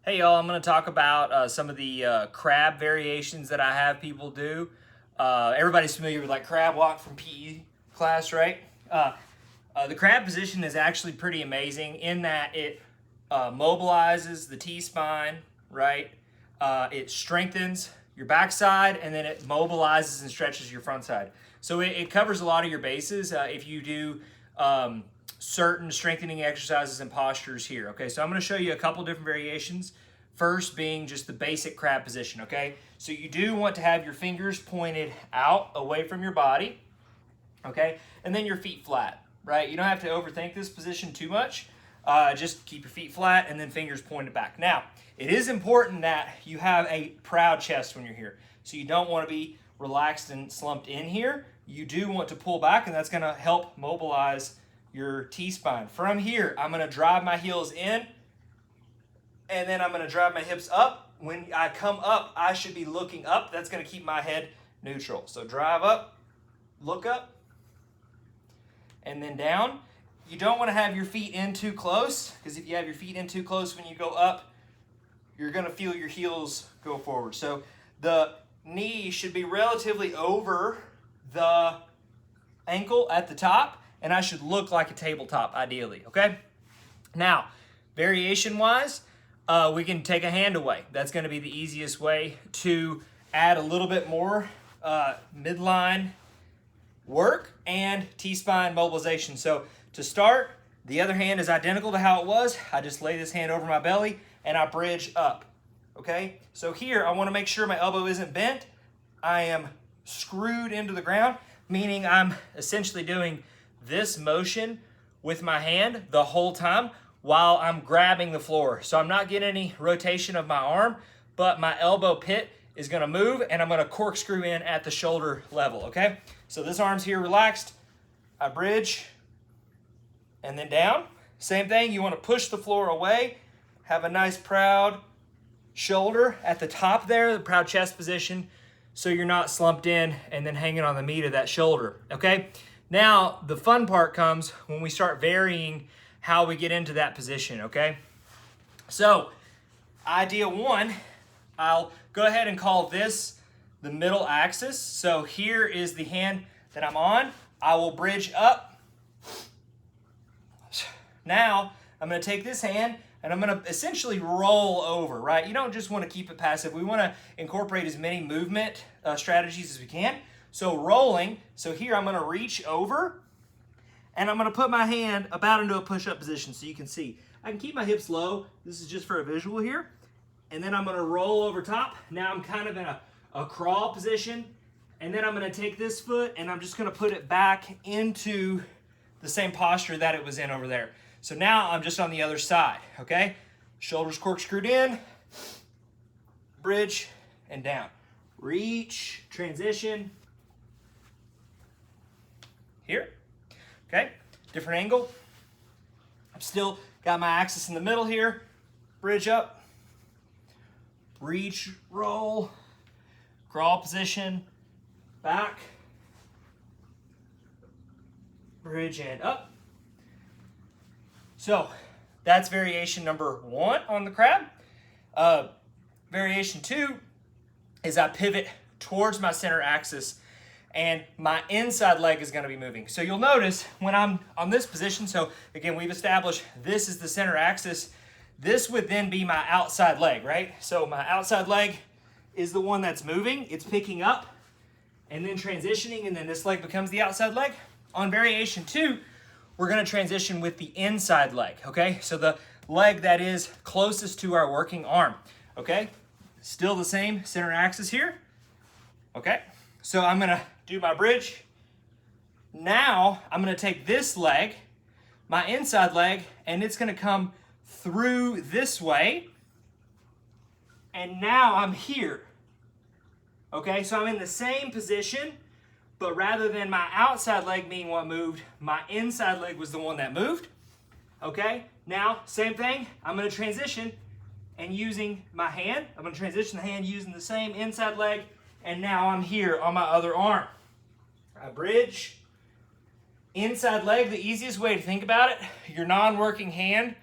Hey y'all, I'm going to talk about some of the crab variations that I have people do. Everybody's familiar with like crab walk from PE class, right? The crab position is actually pretty amazing in that it mobilizes the T-spine, right? It strengthens your backside and then it mobilizes and stretches your front side. So it covers a lot of your bases if you do certain strengthening exercises and postures here. Okay, so I'm going to show you a couple different variations. First being just the basic crab position, okay? So you do want to have your fingers pointed out away from your body, okay? And then your feet flat, right? You don't have to overthink this position too much. Just keep your feet flat and then fingers pointed back. Now, it is important that you have a proud chest when you're here. So you don't want to be relaxed and slumped in here. You do want to pull back, and that's going to help mobilize your T-spine. From here, I'm going to drive my heels in, and then I'm going to drive my hips up. When I come up, I should be looking up. That's going to keep my head neutral. So drive up, look up, and then down. You don't want to have your feet in too close, because if you have your feet in too close when you go up, you're going to feel your heels go forward. So the knee should be relatively over the ankle at the top, and I should look like a tabletop ideally, okay? Now, variation-wise, we can take a hand away. That's going to be the easiest way to add a little bit more midline work and T-spine mobilization. So to start, the other hand is identical to how it was. I just lay this hand over my belly and I bridge up, okay? So here, I want to make sure my elbow isn't bent. I am screwed into the ground, meaning I'm essentially doing this motion with my hand the whole time while I'm grabbing the floor. So I'm not getting any rotation of my arm, but my elbow pit is gonna move and I'm gonna corkscrew in at the shoulder level, okay? So this arm's here relaxed, I bridge, and then down. Same thing, you wanna push the floor away, have a nice proud shoulder at the top there, the proud chest position, so you're not slumped in and then hanging on the meat of that shoulder, okay? Now, the fun part comes when we start varying how we get into that position, okay? So, idea one, I'll go ahead and call this the middle axis. So here is the hand that I'm on. I will bridge up. Now, I'm gonna take this hand and I'm gonna essentially roll over, right? You don't just wanna keep it passive. We wanna incorporate as many movement strategies as we can. So rolling, so here I'm gonna reach over and I'm gonna put my hand about into a push-up position so you can see. I can keep my hips low. This is just for a visual here. And then I'm gonna roll over top. Now I'm kind of in a crawl position. And then I'm gonna take this foot and I'm just gonna put it back into the same posture that it was in over there. So now I'm just on the other side, okay? Shoulders corkscrewed in, bridge, and down. Reach, transition. Here, okay? Different angle. I'm still got my axis in the middle here. Bridge up, reach, roll, crawl position, back, bridge and up. So that's variation number one on the crab. Variation two is I pivot towards my center axis and my inside leg is going to be moving. So you'll notice when I'm on this position, so again, we've established this is the center axis. This would then be my outside leg, right? So my outside leg is the one that's moving. It's picking up and then transitioning, and then this leg becomes the outside leg. On variation two, we're going to transition with the inside leg, okay? So the leg that is closest to our working arm, okay? Still the same center axis here, okay? So I'm going to do my bridge. Now I'm going to take this leg, my inside leg, and it's going to come through this way. And now I'm here. Okay, so I'm in the same position, but rather than my outside leg being what moved, my inside leg was the one that moved. Okay, now same thing. I'm going to transition and using my hand. I'm going to transition the hand using the same inside leg. And now I'm here on my other arm. I bridge. Inside leg, the easiest way to think about it, your non-working hand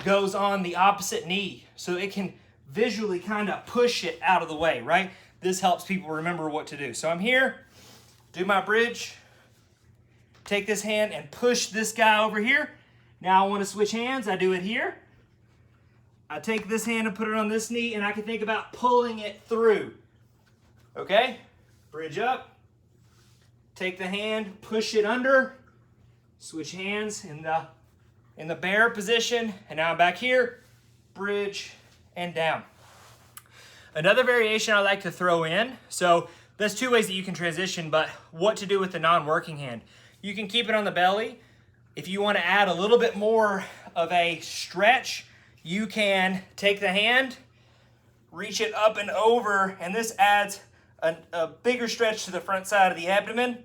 goes on the opposite knee, so it can visually kind of push it out of the way, right? This helps people remember what to do. So I'm here, do my bridge, take this hand and push this guy over here. Now I want to switch hands, I do it here. I take this hand and put it on this knee, and I can think about pulling it through. Okay? Bridge up, take the hand, push it under, switch hands in the bear position, and now I'm back here, bridge, and down. Another variation I like to throw in, so that's two ways that you can transition, but what to do with the non-working hand. You can keep it on the belly. If you want to add a little bit more of a stretch, you can take the hand, reach it up and over, and this adds a bigger stretch to the front side of the abdomen.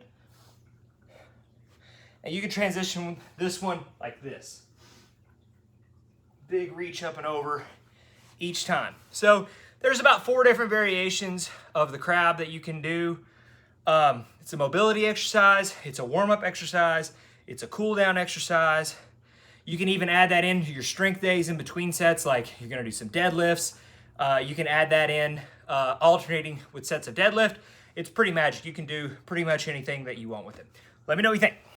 And you can transition this one like this. Big reach up and over each time. So there's about 4 different variations of the crab that you can do. It's a mobility exercise, it's a warm-up exercise, it's a cool-down exercise. You can even add that into your strength days in between sets, like you're gonna do some deadlifts. You can add that in alternating with sets of deadlift. It's pretty magic. You can do pretty much anything that you want with it. Let me know what you think.